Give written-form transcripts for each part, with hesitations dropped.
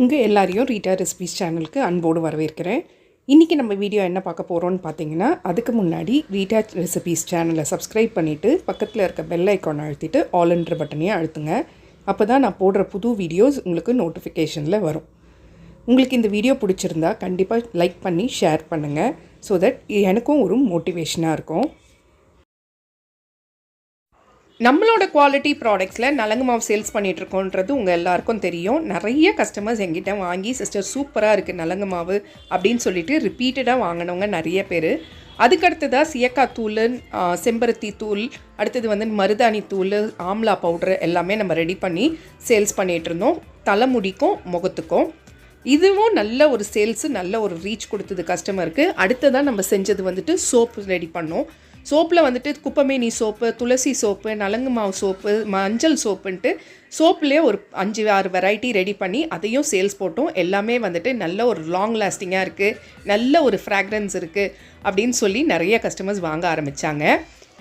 உங்கள் எல்லாரையும் Rita recipes சேனலுக்கு அன்போடு வரவேற்கிறேன். இன்றைக்கி நம்ம வீடியோ என்ன பார்க்க போகிறோன்னு பார்த்தீங்கன்னா, அதுக்கு முன்னாடி ரீட்டா ரெசிபீஸ் சேனலை சப்ஸ்கிரைப் பண்ணிவிட்டு பக்கத்தில் இருக்க பெல் ஐக்கான் அழுத்திட்டு ஆல்ன்ற பட்டனையும் அழுத்துங்க. அப்போ தான் நான் போடுற புது வீடியோஸ் உங்களுக்கு நோட்டிஃபிகேஷனில் வரும். உங்களுக்கு இந்த வீடியோ பிடிச்சிருந்தா கண்டிப்பாக லைக் பண்ணி ஷேர் பண்ணுங்கள். ஸோ தட் எனக்கும் ஒரு மோட்டிவேஷனாக இருக்கும். நம்மளோட குவாலிட்டி ப்ராடக்ட்ஸில் நலங்கு மாவு சேல்ஸ் பண்ணிகிட்ருக்கோன்றது உங்கள் எல்லாருக்கும் தெரியும். நிறைய கஸ்டமர்ஸ் எங்கிட்ட வாங்கி சிஸ்டர் சூப்பராக இருக்குது நலங்கு மாவு அப்படின்னு சொல்லிட்டு ரிப்பீட்டடாக வாங்கினவங்க நிறைய பேர். அதுக்கடுத்ததாக சியக்காய் தூள், செம்பருத்தி தூள், அடுத்தது மருதாணி தூள், ஆம்லா பவுட்ரு எல்லாமே நம்ம ரெடி பண்ணி சேல்ஸ் பண்ணிகிட்ருந்தோம். தலைமுடிக்கும் முகத்துக்கும் இதுவும் நல்ல ஒரு சேல்ஸு, நல்ல ஒரு ரீச் கொடுத்தது கஸ்டமருக்கு. அடுத்ததாக நம்ம செஞ்சது சோப்பு ரெடி பண்ணோம். சோப்பில் குப்பமேனி சோப்பு, துளசி சோப்பு, நலங்கு மாவு சோப்பு, மஞ்சள் சோப்புன்ட்டு சோப்புலேயே ஒரு 5-6 வெரைட்டி ரெடி பண்ணி அதையும் சேல்ஸ் போட்டோம். எல்லாமே நல்ல ஒரு லாங் லாஸ்டிங்காக இருக்குது, நல்ல ஒரு ஃப்ராக்ரன்ஸ் இருக்குது அப்படின்னு சொல்லி நிறைய கஸ்டமர்ஸ் வாங்க ஆரம்பித்தாங்க.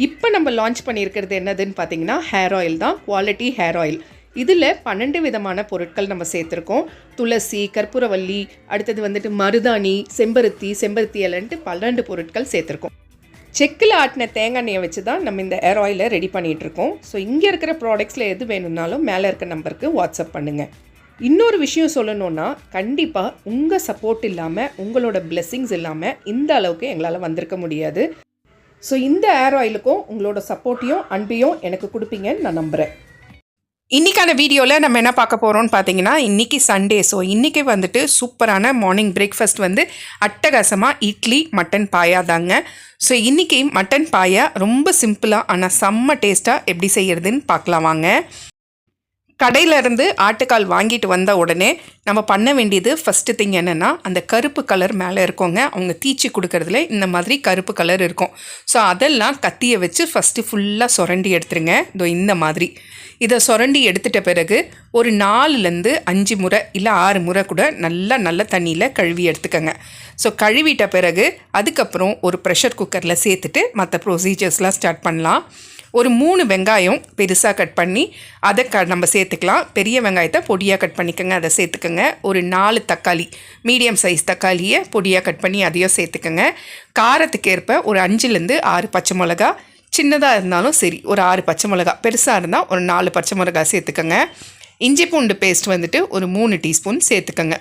இப்போ நம்ம லான்ச் பண்ணியிருக்கிறது என்னதுன்னு பார்த்தீங்கன்னா ஹேர் ஆயில் தான், குவாலிட்டி ஹேர் ஆயில். இதில் 12 விதமான பொருட்கள் நம்ம சேர்த்துருக்கோம். துளசி, கற்பூரவல்லி, அடுத்தது மருதாணி, செம்பருத்தி இலைன்ட்டு 12 பொருட்கள் சேர்த்துருக்கோம். செக்கில் ஆட்டின தேங்காய் எண்ணெயை வச்சு தான் நம்ம இந்த ஹேர் ஆயிலை ரெடி பண்ணிகிட்ருக்கோம். ஸோ இங்கே இருக்கிற ப்ராடக்ட்ஸில் எது வேணும்னாலும் மேலே இருக்க நம்பருக்கு வாட்ஸ்அப் பண்ணுங்கள். இன்னொரு விஷயம் சொல்லணுன்னா, கண்டிப்பாக உங்கள் சப்போர்ட் இல்லாமல், உங்களோட பிளெஸ்ஸிங்ஸ் இல்லாமல் இந்த அளவுக்கு எங்களால் வந்திருக்க முடியாது. ஸோ இந்த ஹேர் ஆயிலுக்கும் உங்களோட சப்போர்ட்டையும் அன்பையும் எனக்கு கொடுப்பீங்கன்னு நான் நம்புகிறேன். இன்றைக்கான வீடியோவில் நம்ம என்ன பார்க்க போகிறோம்னு பார்த்தீங்கன்னா, இன்றைக்கி சண்டே. ஸோ இன்றைக்கி சூப்பரான மார்னிங் பிரேக்ஃபாஸ்ட் அட்டகாசமாக இட்லி மட்டன் பாயா தாங்க. ஸோ இன்றைக்கி மட்டன் பாயா ரொம்ப சிம்பிளாக ஆனால் செம்ம டேஸ்ட்டாக எப்படி செய்கிறதுன்னு பார்க்கலாம் வாங்க. கடையிலேருந்து ஆட்டுக்கால் வாங்கிட்டு வந்த உடனே நம்ம பண்ண வேண்டியது ஃபஸ்ட்டு திங் என்னென்னா, அந்த கருப்பு கலர் மேலே இருக்கோங்க, அவங்க தீச்சி கொடுக்கறதுல இந்த மாதிரி கருப்பு கலர் இருக்கும். ஸோ அதெல்லாம் கத்தியை வச்சு ஃபஸ்ட்டு ஃபுல்லாக சுரண்டி எடுத்துருங்க. இதோ இந்த மாதிரி இதை சுரண்டி எடுத்துட்ட பிறகு ஒரு 4-5 முறை இல்லை 6 முறை கூட நல்ல தண்ணியில் கழுவி எடுத்துக்கோங்க. ஸோ கழுவிட்ட பிறகு அதுக்கப்புறம் ஒரு ப்ரெஷர் குக்கரில் சேர்த்துட்டு மற்ற ப்ரொசீஜர்ஸ்லாம் ஸ்டார்ட் பண்ணலாம். ஒரு 3 வெங்காயம் பெருசாக கட் பண்ணி அதை நம்ம சேர்த்துக்கலாம். பெரிய வெங்காயத்தை பொடியாக கட் பண்ணிக்கோங்க, அதை சேர்த்துக்கோங்க. ஒரு 4 தக்காளி, மீடியம் சைஸ் தக்காளியை பொடியாக கட் பண்ணி அதையும் சேர்த்துக்கோங்க. காரத்துக்கு ஏற்ப ஒரு 5-6 பச்சை மிளகா, சின்னதாக இருந்தாலும் சரி ஒரு 6 பச்சை மிளகா, பெருசாக இருந்தால் ஒரு 4 பச்சை மிளகா சேர்த்துக்கோங்க. இஞ்சி பூண்டு பேஸ்ட் ஒரு 3 டீஸ்பூன் சேர்த்துக்கோங்க.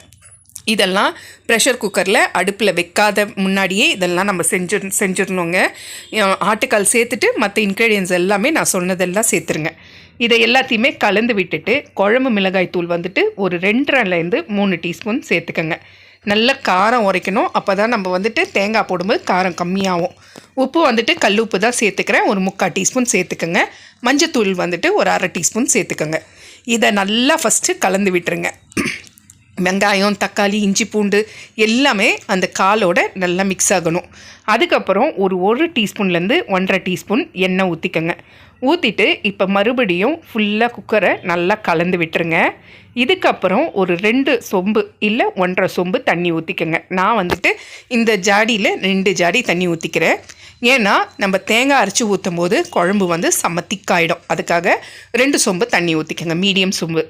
இதெல்லாம் ப்ரெஷர் குக்கரில் அடுப்பில் வைக்காத முன்னாடியே இதெல்லாம் நம்ம செஞ்சிடணுங்க. ஆட்டுக்கால் சேர்த்துட்டு மற்ற இன்க்ரீடியன்ஸ் எல்லாமே நான் சொன்னதெல்லாம் சேர்த்துருங்க. இதை எல்லாத்தையுமே கலந்து விட்டுட்டு குழம்பு மிளகாய் தூள் ஒரு 2-3 டீஸ்பூன் சேர்த்துக்கோங்க. நல்ல காரம் உரைக்கணும். அப்போ தான் நம்ம தேங்காய் போடும்போது காரம் கம்மியாகும். உப்பு கல் உப்பு தான் சேர்த்துக்கிறேன், ஒரு 3/4 டீஸ்பூன் சேர்த்துக்கோங்க. மஞ்சத்தூள் ஒரு 1/2 டீஸ்பூன் சேர்த்துக்கோங்க. இதை நல்லா ஃபஸ்ட்டு கலந்து விட்டுருங்க. வெங்காயம், தக்காளி, இஞ்சி பூண்டு எல்லாமே அந்த காலோட நல்லா மிக்ஸ் ஆகணும். அதுக்கப்புறம் ஒரு 1 டீஸ்பூன்லேருந்து 1/2 டீஸ்பூன் எண்ணெய் ஊற்றிக்கோங்க. ஊற்றிட்டு இப்போ மறுபடியும் ஃபுல்லாக குக்கரை நல்லா கலந்து விட்டுருங்க. இதுக்கப்புறம் ஒரு 2 சொம்பு இல்லை 1/2 சொம்பு தண்ணி ஊற்றிக்கோங்க. நான் இந்த ஜாடியில் 2 ஜாடி தண்ணி ஊற்றிக்கிறேன். ஏன்னா நம்ம தேங்காய் அரைச்சி ஊற்றும் போது குழம்பு செம்ம திக்காயிடும். அதுக்காக 2 சொம்பு தண்ணி ஊற்றிக்கோங்க, மீடியம் சொம்பு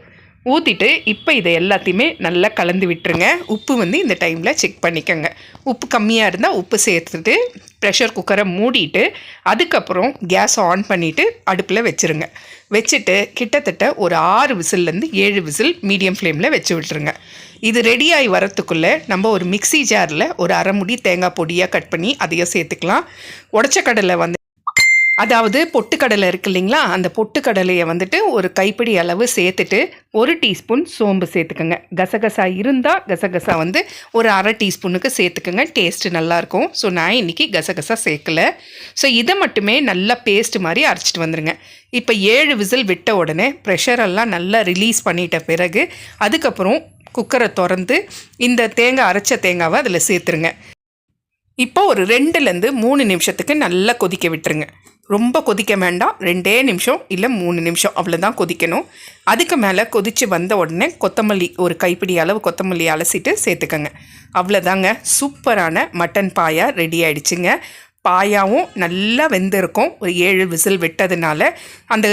ஊற்றிட்டு இப்போ இதை எல்லாத்தையுமே நல்லா கலந்து விட்டுருங்க. உப்பு இந்த டைமில் செக் பண்ணிக்கோங்க. உப்பு கம்மியாக இருந்தால் உப்பு சேர்த்துட்டு ப்ரெஷர் குக்கரை மூடிட்டு அதுக்கப்புறம் கேஸ் ஆன் பண்ணிவிட்டு அடுப்பில் வச்சுருங்க. வச்சுட்டு கிட்டத்தட்ட ஒரு 6 விசில்லேருந்து 7 விசில் மீடியம் ஃப்ளேமில் வச்சு விட்டுருங்க. இது ரெடியாகி வரத்துக்குள்ளே நம்ம ஒரு மிக்ஸி ஜாரில் ஒரு 1/2 முடி தேங்காய் பொடியாக கட் பண்ணி அதையும் சேர்த்துக்கலாம். உடச்ச கடலை அதாவது பொட்டுக்கடலை இருக்குது இல்லைங்களா, அந்த பொட்டுக்கடலையை ஒரு கைப்பிடி அளவு சேர்த்துட்டு 1 டீஸ்பூன் சோம்பு சேர்த்துக்கோங்க. கசகசா இருந்தால் கசகசா ஒரு 1/2 டீஸ்பூனுக்கு சேர்த்துக்கோங்க, டேஸ்ட்டு நல்லாயிருக்கும். ஸோ நான் இன்றைக்கி கசகசா சேர்க்கலை. ஸோ இதை மட்டுமே நல்லா பேஸ்ட் மாதிரி அரைச்சிட்டு வந்துடுங்க. இப்போ 7 விசில் விட்ட உடனே ப்ரெஷரெல்லாம் நல்லா ரிலீஸ் பண்ணிட்ட பிறகு அதுக்கப்புறம் குக்கரை திறந்து இந்த அரைச்ச தேங்காவை அதில் சேர்த்துருங்க. இப்போ ஒரு 2-3 நிமிஷத்துக்கு நல்லா கொதிக்க விட்டுருங்க. ரொம்ப கொதிக்க வேண்டாம், 2 நிமிஷம் இல்லை 3 நிமிஷம் அவ்வளோதான் கொதிக்கணும். அதுக்கு மேலே கொதித்து வந்த உடனே கொத்தமல்லி ஒரு கைப்பிடி அளவு கொத்தமல்லி அலசிட்டு சேர்த்துக்கோங்க. அவ்வளோதாங்க, சூப்பரான மட்டன் பாயா ரெடி ஆகிடுச்சுங்க. பாயாவும் நல்லா வெந்திருக்கும். ஒரு 7 விசில் விட்டதுனால அந்த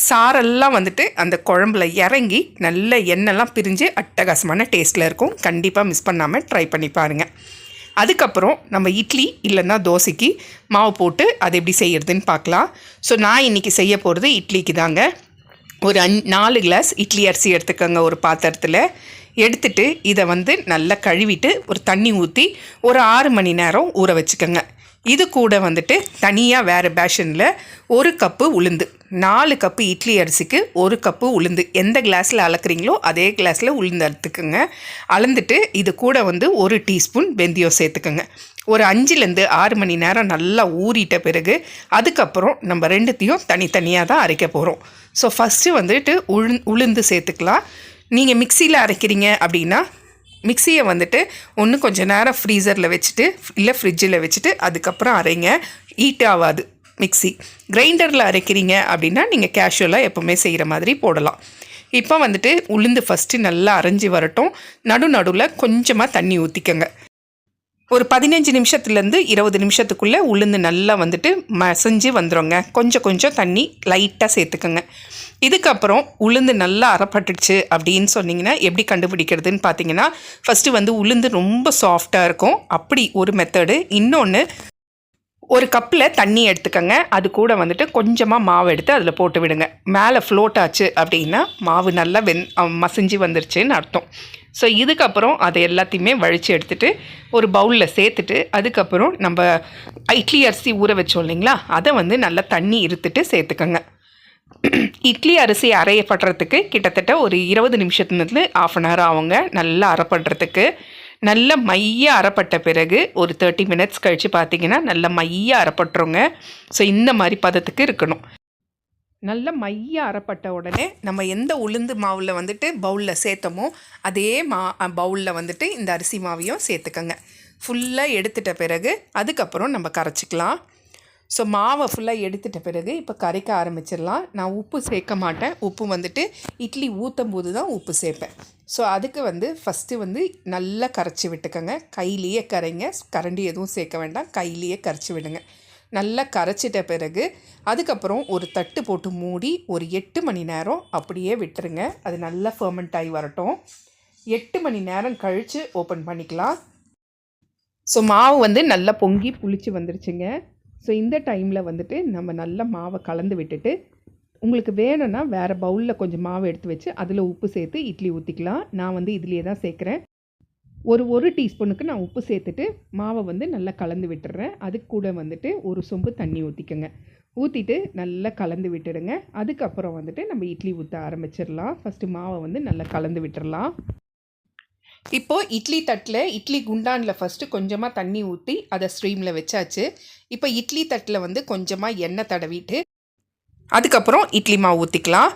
சாரெல்லாம் வந்துட்டு அந்த குழம்புல இறங்கி நல்ல எண்ணெய்லாம் பிரிஞ்சு அட்டகாசமான டேஸ்ட்டில் இருக்கும். கண்டிப்பாக மிஸ் பண்ணாமல் ட்ரை பண்ணி பாருங்கள். அதுக்கப்புறம் நம்ம இட்லி இல்லைன்னா தோசைக்கு மாவு போட்டு அது எப்படி செய்கிறதுன்னு பார்க்கலாம். ஸோ நான் இன்றைக்கி செய்ய போகிறது இட்லிக்கு தாங்க. ஒரு 4 கிளாஸ் இட்லி அரிசி எடுத்துக்கோங்க ஒரு பாத்திரத்தில். எடுத்துட்டு இதை வந்து நல்லா கழுவிட்டு ஒரு தண்ணி ஊற்றி ஒரு 6 மணி நேரம் ஊற வச்சுக்கோங்க. இது கூட வந்துட்டு தனியாக வேறு பேஷனில் 1 கப்பு உளுந்து, 4 கப்பு இட்லி அரிசிக்கு 1 கப்பு உளுந்து, எந்த கிளாஸில் அளக்குறீங்களோ அதே கிளாஸில் உளுந்து எடுத்துக்கோங்க. அளந்துட்டு இது கூட வந்து 1 டீஸ்பூன் வெந்தயம் சேர்த்துக்கோங்க. ஒரு 5லேருந்து 6 மணி நேரம் நல்லா ஊறிட்ட பிறகு அதுக்கப்புறம் நம்ம ரெண்டுத்தையும் தனித்தனியாக தான் அரைக்க போகிறோம். ஸோ ஃபஸ்ட்டு வந்துட்டு உளுந்து சேர்த்துக்கலாம். நீங்கள் மிக்சியில் அரைக்கிறீங்க அப்படின்னா மிக்சியை வந்துட்டு ஒன்று கொஞ்சம் நேரம் ஃப்ரீசரில் வச்சுட்டு இல்லை ஃப்ரிட்ஜில் வச்சுட்டு அதுக்கப்புறம் அரைங்க. ஹீட் ஆகாது மிக்சி. கிரைண்டரில் அரைக்கிறீங்க அப்படின்னா நீங்கள் கேஷுவலாக எப்போவுமே செய்கிற மாதிரி போடலாம். இப்போ வந்துட்டு உளுந்து ஃபஸ்ட்டு நல்லா அரைஞ்சி வரட்டும். நடுவில் கொஞ்சமாக தண்ணி ஊற்றிக்கோங்க. ஒரு 15 நிமிஷத்துலேருந்து 20 நிமிஷத்துக்குள்ளே உளுந்து நல்லா வந்துட்டு மசஞ்சு வந்துடுங்க. கொஞ்சம் தண்ணி லைட்டாக சேர்த்துக்கோங்க. இதுக்கப்புறம் உளுந்து நல்லா அரைப்பட்டுடுச்சு அப்படின்னு சொன்னிங்கன்னா எப்படி கண்டுபிடிக்கிறதுன்னு பார்த்தீங்கன்னா, ஃபஸ்ட்டு வந்து உளுந்து ரொம்ப சாஃப்டாக இருக்கும். அப்படி ஒரு மெத்தடு. இன்னொன்று, ஒரு கப்பில் தண்ணி எடுத்துக்கோங்க. அது கூட வந்துட்டு கொஞ்சமாக மாவு எடுத்து அதில் போட்டு விடுங்க. மேலே ஃப்ளோட் ஆச்சு அப்படின்னா மாவு நல்லா மசிஞ்சு வந்துருச்சுன்னு அர்த்தம். ஸோ இதுக்கப்புறம் அதை எல்லாத்தையுமே வழித்து எடுத்துகிட்டு ஒரு பவுலில் சேர்த்துட்டு அதுக்கப்புறம் நம்ம இட்லி அரிசி ஊற வச்சோம் இல்லைங்களா, அதை வந்து நல்லா தண்ணி இருத்துட்டு சேர்த்துக்கோங்க. இட்லி அரிசி அரையப்படுறதுக்கு கிட்டத்தட்ட ஒரு 20 நிமிஷத்துலேருந்து 1/2 hour ஆகுங்க நல்லா அரைப்படுறதுக்கு. நல்ல மைய அரைப்பட்ட பிறகு ஒரு 30 மினிட்ஸ் கழித்து பார்த்திங்கன்னா நல்ல மைய அரைப்பட்டுருங்க. ஸோ இந்த மாதிரி பதத்துக்கு இருக்கணும். நல்ல மைய அரைப்பட்ட உடனே நம்ம எந்த உளுந்து மாவில் வந்துட்டு பவுலில் சேர்த்தோமோ அதே பவுலில் வந்துட்டு இந்த அரிசி மாவையும் சேர்த்துக்கோங்க. ஃபுல்லாக எடுத்துட்ட பிறகு அதுக்கப்புறம் நம்ம கரைச்சிக்கலாம். ஸோ மாவை ஃபுல்லாக எடுத்துட்ட பிறகு இப்போ கரைக்க ஆரம்பிச்சிடலாம். நான் உப்பு சேர்க்க மாட்டேன். உப்பு வந்துட்டு இட்லி ஊற்றும் போது தான் உப்பு சேர்ப்பேன். ஸோ அதுக்கு வந்து ஃபஸ்ட்டு வந்து நல்லா கரைச்சி விட்டுக்கோங்க. கையிலேயே கரைங்க. கரண்டி எதுவும் சேர்க்க வேண்டாம். கையிலேயே கரைச்சி விடுங்க. நல்லா கரைச்சிட்ட பிறகு அதுக்கப்புறம் ஒரு தட்டு போட்டு மூடி ஒரு 8 மணி நேரம் அப்படியே விட்டுருங்க. அது நல்லா ஃபெர்மெண்ட் ஆகி வரட்டும். 8 மணி நேரம் கழித்து ஓப்பன் பண்ணிக்கலாம். ஸோ மாவு வந்து நல்லா பொங்கி புளிச்சு வந்துருச்சுங்க. ஸோ இந்த டைமில் வந்துட்டு நம்ம நல்லா மாவை கலந்து விட்டுட்டு உங்களுக்கு வேணும்னா வேறு பவுலில் கொஞ்சம் மாவு எடுத்து வச்சு அதில் உப்பு சேர்த்து இட்லி ஊற்றிக்கலாம். நான் வந்து இதுலேயே தான் சேர்க்குறேன். ஒரு டீஸ்பூனுக்கு நான் உப்பு சேர்த்துட்டு மாவை வந்து நல்லா கலந்து விட்டுறேன். அதுக்கு கூட வந்துட்டு ஒரு சொம்பு தண்ணி ஊற்றிக்கோங்க. ஊற்றிட்டு நல்லா கலந்து விட்டுடுங்க. அதுக்கப்புறம் வந்துட்டு நம்ம இட்லி ஊற்ற ஆரம்பிச்சிடலாம். ஃபஸ்ட்டு மாவை வந்து நல்லா கலந்து விட்டுடலாம். இப்போது இட்லி தட்டில் இட்லி குண்டானில் ஃபஸ்ட்டு கொஞ்சமாக தண்ணி ஊற்றி அதை ஸ்ட்ரீமில் வச்சாச்சு. இப்போ இட்லி தட்டில் வந்து கொஞ்சமாக எண்ணெய் தடவிட்டு அதுக்கப்புறம் இட்லி மாவு ஊற்றிக்கலாம்.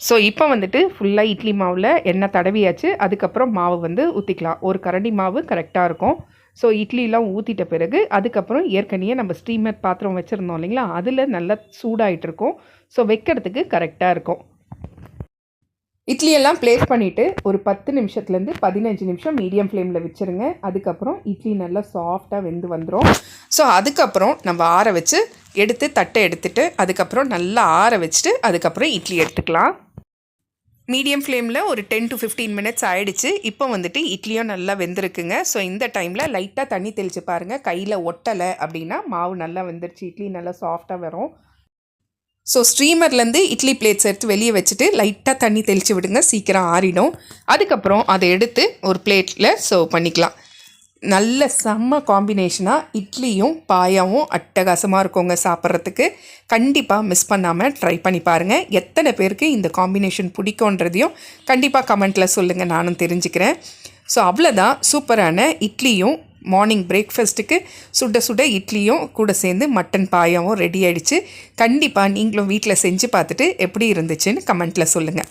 ஸோ இப்போ வந்துட்டு ஃபுல்லாக இட்லி மாவில் எண்ணெய் தடவியாச்சு. அதுக்கப்புறம் மாவு வந்து ஊற்றிக்கலாம். ஒரு கரண்டி மாவு கரெக்டாக இருக்கும். ஸோ இட்லிலாம் ஊற்றிட்ட பிறகு அதுக்கப்புறம் ஏற்கனவே நம்ம ஸ்டீமர் பாத்திரம் வச்சுருந்தோம் இல்லைங்களா, அதில் நல்லா சூடாகிட்ருக்கும். ஸோ வைக்கிறதுக்கு கரெக்டாக இருக்கும். இட்லியெல்லாம் ப்ளேஸ் பண்ணிவிட்டு ஒரு 10 நிமிஷத்துலேருந்து 15 நிமிஷம் மீடியம் ஃப்ளேமில் வச்சுருங்க. அதுக்கப்புறம் இட்லி நல்லா சாஃப்டாக வெந்து வந்துடும். ஸோ அதுக்கப்புறம் நம்ம ஆற வச்சு எடுத்து தட்டை எடுத்துகிட்டு அதுக்கப்புறம் நல்லா ஆற வச்சுட்டு அதுக்கப்புறம் இட்லி எடுத்துக்கலாம். மீடியம் ஃப்ளேமில் ஒரு 10 to 15 மினிட்ஸ் ஆகிடுச்சு. இப்போ வந்துட்டு இட்லியும் நல்லா வெந்திருக்குங்க. ஸோ இந்த டைமில் லைட்டாக தண்ணி தெளித்து பாருங்கள். கையில் ஒட்டலை அப்படின்னா மாவு நல்லா வெந்துருச்சு. இட்லி நல்லா சாஃப்டாக வரும். ஸோ ஸ்ட்ரீமர்லேருந்து இட்லி பிளேட்ஸ் எடுத்து வெளியே வச்சுட்டு லைட்டாக தண்ணி தெளித்து விடுங்க. சீக்கிரம் ஆறிடும். அதுக்கப்புறம் அதை எடுத்து ஒரு பிளேட்டில் சர்வ் பண்ணிக்கலாம். நல்ல செம்ம காம்பினேஷனாக இட்லியும் பாயாவும் அட்டகாசமாக இருக்குங்க சாப்பிட்றதுக்கு. கண்டிப்பாக மிஸ் பண்ணாமல் ட்ரை பண்ணி பாருங்கள். எத்தனை பேருக்கு இந்த காம்பினேஷன் பிடிக்குன்றதையும் கண்டிப்பாக கமெண்ட்டில் சொல்லுங்கள், நானும் தெரிஞ்சுக்கிறேன். ஸோ அவ்வளோதான், சூப்பரான இட்லியும் மார்னிங் பிரேக்ஃபாஸ்ட்டுக்கு சுட சுட இட்லியும் கூட சேர்ந்து மட்டன் பாயாவும் ரெடி ஆகிடுச்சு. கண்டிப்பாக நீங்களும் வீட்டில் செஞ்சு பார்த்துட்டு எப்படி இருந்துச்சுன்னு கமெண்ட்டில் சொல்லுங்கள்.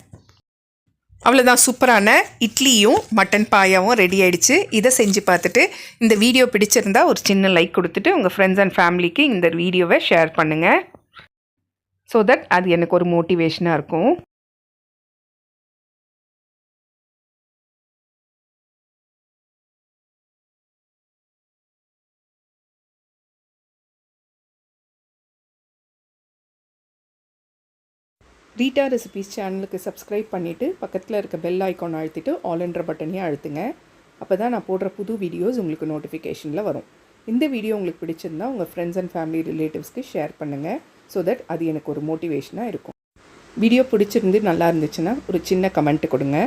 அவ்வளோதான், சூப்பரான இட்லியும் மட்டன் பாயாவும் ரெடி ஆகிடுச்சு. இதை செஞ்சு பார்த்துட்டு இந்த வீடியோ பிடிச்சிருந்தா ஒரு சின்ன லைக் கொடுத்துட்டு உங்கள் ஃப்ரெண்ட்ஸ் அண்ட் ஃபேமிலிக்கு இந்த வீடியோவை ஷேர் பண்ணுங்கள். ஸோ தட் அது எனக்கு ஒரு மோட்டிவேஷனாக இருக்கும். ரீட்டா ரெசிபீஸ் சேனலுக்கு சப்ஸ்கிரைப் பண்ணிவிட்டு பக்கத்தில் இருக்க பெல் ஐக்கான் அழுத்திட்டு ஆல்ன்ற பட்டனையும் அழுத்துங்க. அப்போ தான் நான் போடுற புது வீடியோஸ் உங்களுக்கு நோட்டிஃபிகேஷனில் வரும். இந்த வீடியோ உங்களுக்கு பிடிச்சிருந்தா உங்கள் ஃப்ரெண்ட்ஸ் அண்ட் ஃபேமிலி ரிலேட்டிவ்ஸ்க்கு ஷேர் பண்ணுங்கள். ஸோ தட் அது எனக்கு ஒரு மோட்டிவேஷனாக இருக்கும். வீடியோ பிடிச்சிருந்து நல்லா இருந்துச்சுன்னா ஒரு சின்ன கமெண்ட் கொடுங்க.